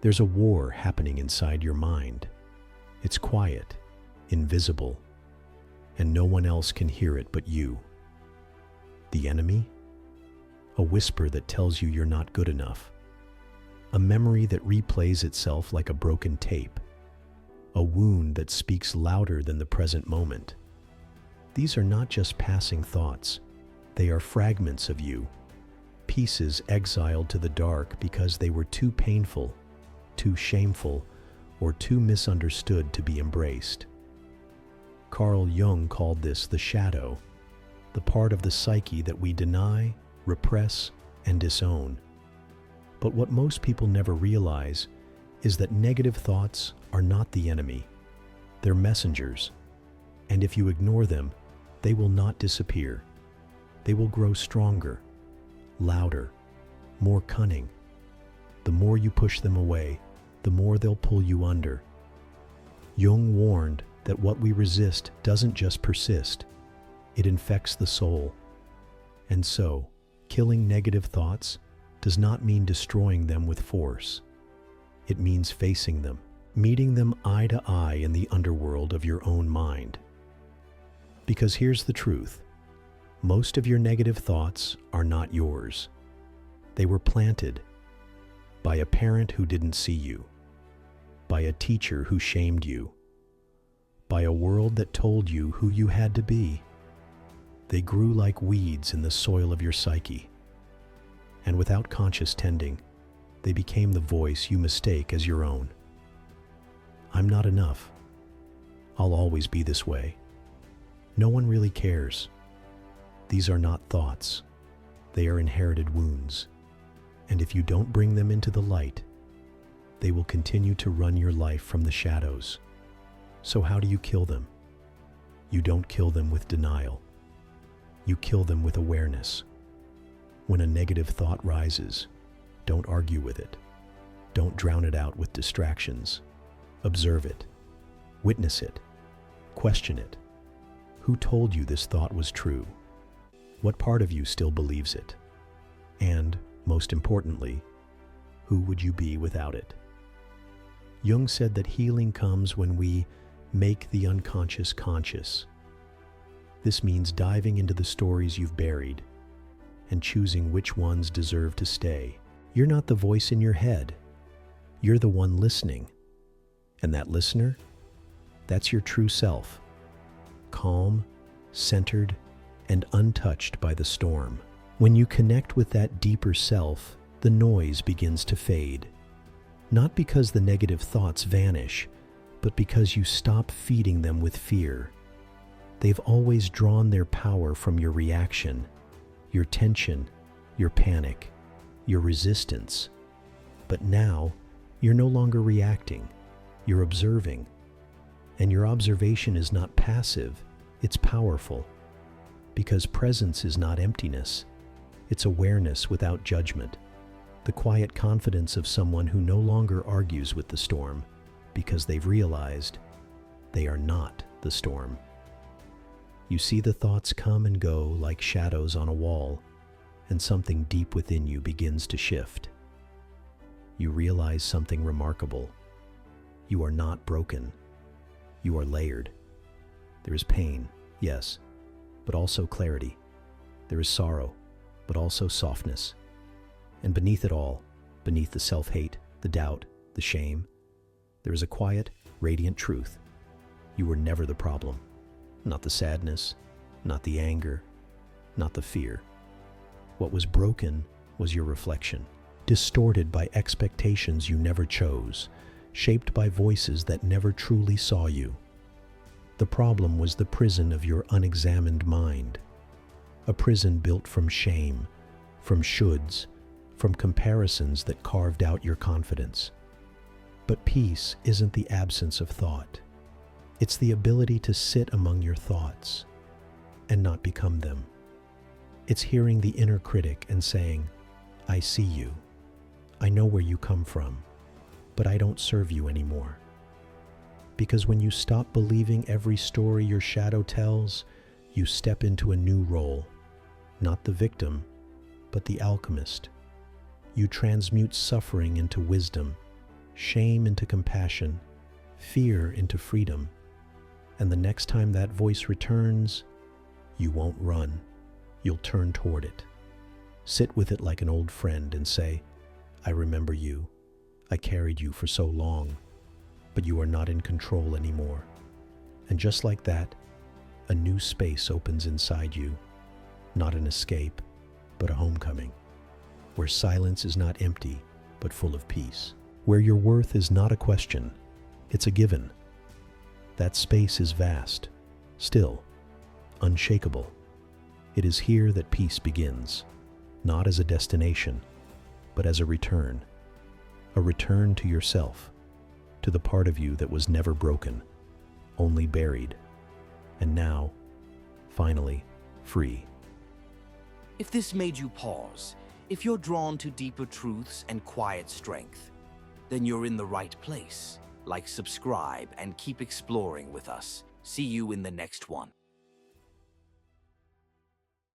There's a war happening inside your mind. It's quiet, invisible, and no one else can hear it but you. The enemy? A whisper that tells you you're not good enough. A memory that replays itself like a broken tape. A wound that speaks louder than the present moment. These are not just passing thoughts. They are fragments of you. Pieces exiled to the dark because they were too painful, too shameful, or too misunderstood to be embraced. Carl Jung called this the shadow, the part of the psyche that we deny, repress, and disown. But what most people never realize is that negative thoughts are not the enemy. They're messengers, and if you ignore them, they will not disappear. They will grow stronger, louder, more cunning. The more you push them away, the more they'll pull you under. Jung warned that what we resist doesn't just persist, it infects the soul. And so, killing negative thoughts does not mean destroying them with force. It means facing them, meeting them eye to eye in the underworld of your own mind. Because here's the truth. Most of your negative thoughts are not yours. They were planted by a parent who didn't see you, by a teacher who shamed you, by a world that told you who you had to be. They grew like weeds in the soil of your psyche, and without conscious tending, they became the voice you mistake as your own. I'm not enough. I'll always be this way. No one really cares. These are not thoughts. They are inherited wounds. And if you don't bring them into the light, they will continue to run your life from the shadows. So how do you kill them? You don't kill them with denial. You kill them with awareness. When a negative thought rises, don't argue with it. Don't drown it out with distractions. Observe it. Witness it. Question it. Who told you this thought was true? What part of you still believes it? And, most importantly, who would you be without it? Jung said that healing comes when we make the unconscious conscious. This means diving into the stories you've buried and choosing which ones deserve to stay. You're not the voice in your head. You're the one listening. And that listener, that's your true self. Calm, centered, and untouched by the storm. When you connect with that deeper self, the noise begins to fade. Not because the negative thoughts vanish, but because you stop feeding them with fear. They've always drawn their power from your reaction, your tension, your panic, your resistance. But now, you're no longer reacting, you're observing. And your observation is not passive, it's powerful. Because presence is not emptiness, it's awareness without judgment. The quiet confidence of someone who no longer argues with the storm because they've realized they are not the storm. You see the thoughts come and go like shadows on a wall, and something deep within you begins to shift. You realize something remarkable. You are not broken. You are layered. There is pain, yes, but also clarity. There is sorrow, but also softness. And beneath it all, beneath the self-hate, the doubt, the shame, there is a quiet, radiant truth. You were never the problem. Not the sadness, not the anger, not the fear. What was broken was your reflection, distorted by expectations you never chose, shaped by voices that never truly saw you. The problem was the prison of your unexamined mind, a prison built from shame, from shoulds, from comparisons that carved out your confidence. But peace isn't the absence of thought. It's the ability to sit among your thoughts and not become them. It's hearing the inner critic and saying, I see you. I know where you come from, but I don't serve you anymore. Because when you stop believing every story your shadow tells, you step into a new role, not the victim, but the alchemist. You transmute suffering into wisdom, shame into compassion, fear into freedom. And the next time that voice returns, you won't run. You'll turn toward it. Sit with it like an old friend and say, I remember you. I carried you for so long, but you are not in control anymore. And just like that, a new space opens inside you, not an escape, but a homecoming, where silence is not empty, but full of peace, where your worth is not a question, it's a given. That space is vast, still, unshakable. It is here that peace begins, not as a destination, but as a return to yourself, to the part of you that was never broken, only buried, and now, finally, free. If this made you pause, if you're drawn to deeper truths and quiet strength, then you're in the right place. Like, subscribe, and keep exploring with us. See you in the next one.